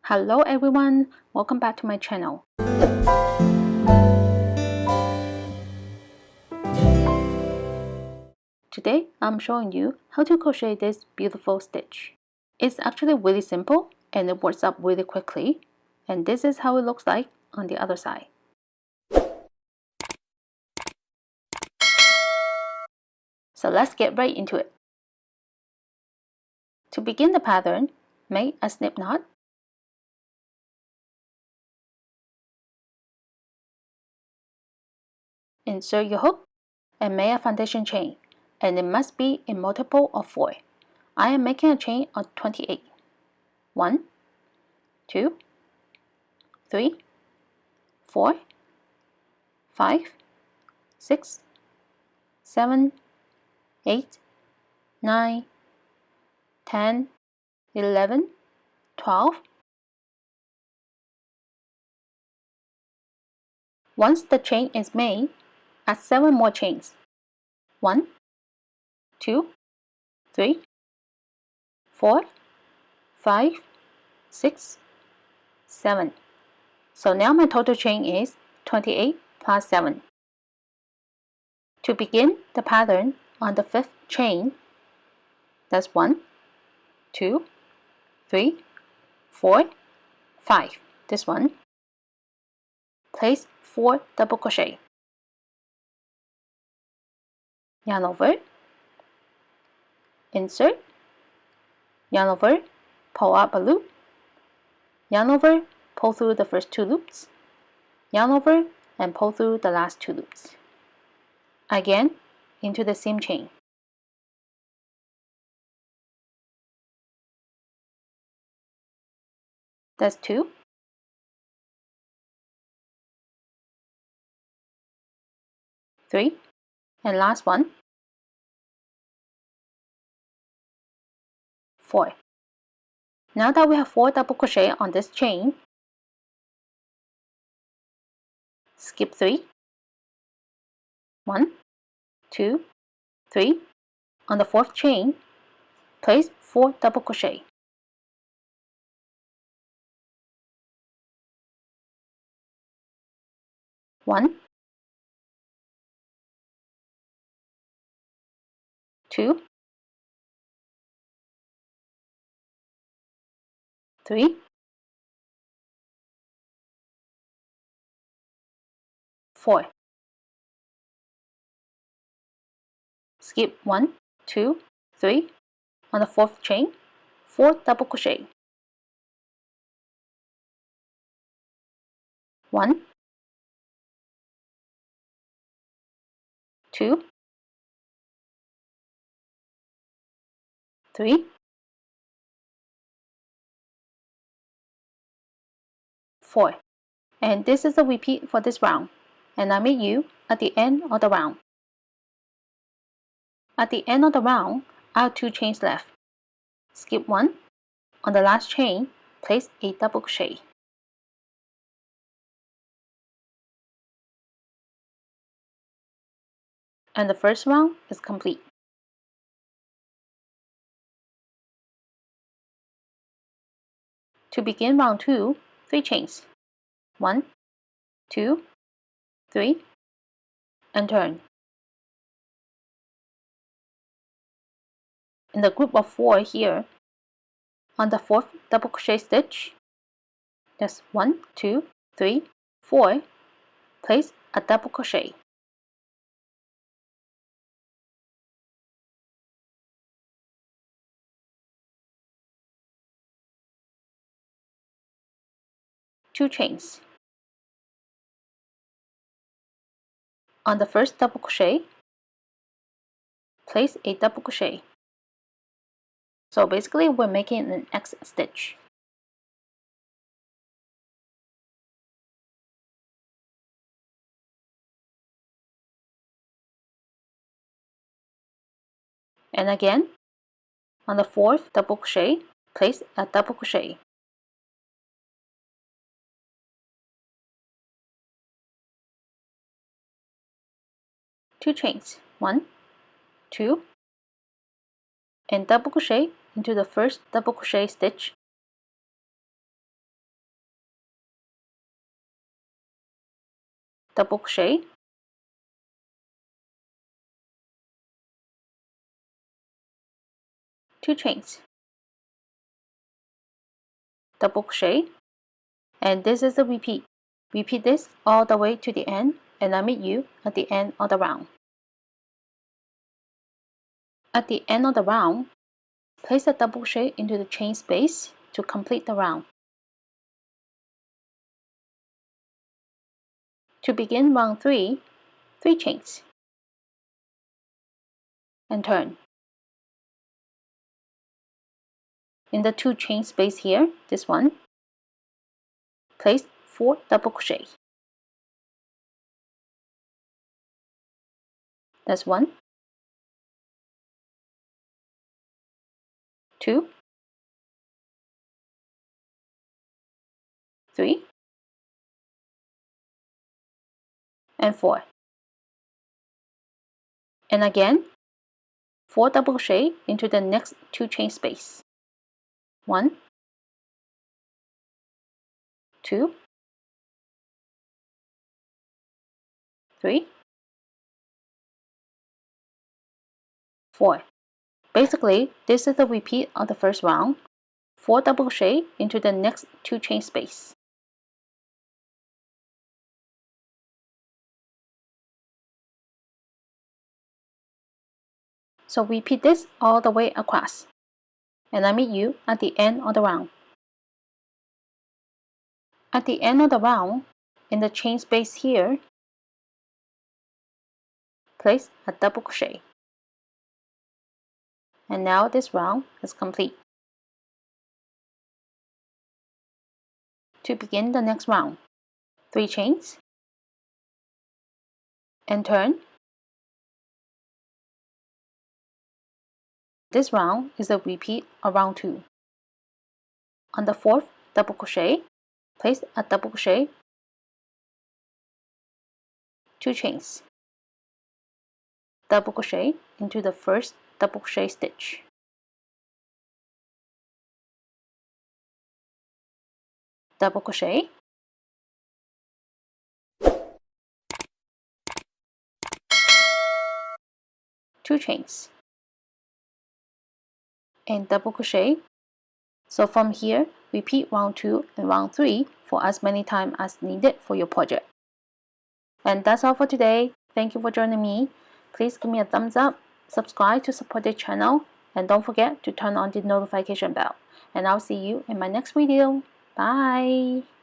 Hello everyone, welcome back to my channel. Today I'm showing you how to crochet this beautiful stitch. It's actually really simple and it works up really quickly, and this is how it looks like on the other side. So let's get right into it. To begin the pattern, make a slip knot. Insert your hook and make a foundation chain, and it must be a multiple of 4. I am making a chain of 28. 1, 2, 3, 4, 5, 6, 7, 8, 9, 10, 11, 12. Once the chain is made, add 7 more chains. 1, 2, 3, 4, 5, 6, 7. So now my total chain is 28 plus 7. To begin the pattern on the 5th chain, that's 1, 2, 3, 4, 5. This one. Place 4 double crochet. Yarn over, insert, yarn over, pull up a loop, yarn over, pull through the first 2 loops, yarn over, and pull through the last 2 loops. Again, into the same chain. That's 2. Three, and last one, 4. Now that we have 4 double crochet on this chain, skip 3, 1, 2, 3. On the 4th chain, place 4 double crochet. One, 2, 3, 4. Skip 1, 2, 3. On the 4th chain, 4 double crochet. 1, 2, 3, 4. And this is a repeat for this round, and I meet you at the end of the round. At the end of the round, I have 2 chains left. Skip 1. On the last chain, place a double crochet. And the first round is complete. To begin round 2, 3 chains. 1, 2, 3, and turn. In the group of 4 here, on the 4th double crochet stitch, that's 1, 2, 3, 4, place a double crochet. Two chains. On the first double crochet, place a double crochet. So basically we're making an X stitch. And again, on the 4th double crochet, place a double crochet. Two chains. 1, 2, and double crochet into the first double crochet stitch. double crochet, two chains, double crochet, and this is the repeat. Repeat this all the way to the end, and I'll meet you at the end of the round. At the end of the round, place a double crochet into the chain space to complete the round. To begin round 3, 3 chains, and turn. In the 2 chain space here, this one, place 4 double crochet. That's 1, 2, 3, and 4. And again, 4 double crochet into the next 2 chain space. 1, 2, 3, 4. Basically, this is the repeat of the first round. 4 double crochet into the next 2 chain space. So repeat this all the way across, and I meet you at the end of the round. At the end of the round, in the chain space here, place a double crochet. And now this round is complete. To begin the next round, 3 chains, and turn. This round is a repeat of round 2. On the 4th double crochet, place a double crochet, 2 chains, double crochet into the first double crochet stitch. Double crochet, two chains, and double crochet. So from here, repeat round 2 and round 3 for as many times as needed for your project. And that's all for today. Thank you for joining me. Please give me a thumbs up, subscribe to support the channel, and don't forget to turn on the notification bell. And I'll see you in my next video. Bye!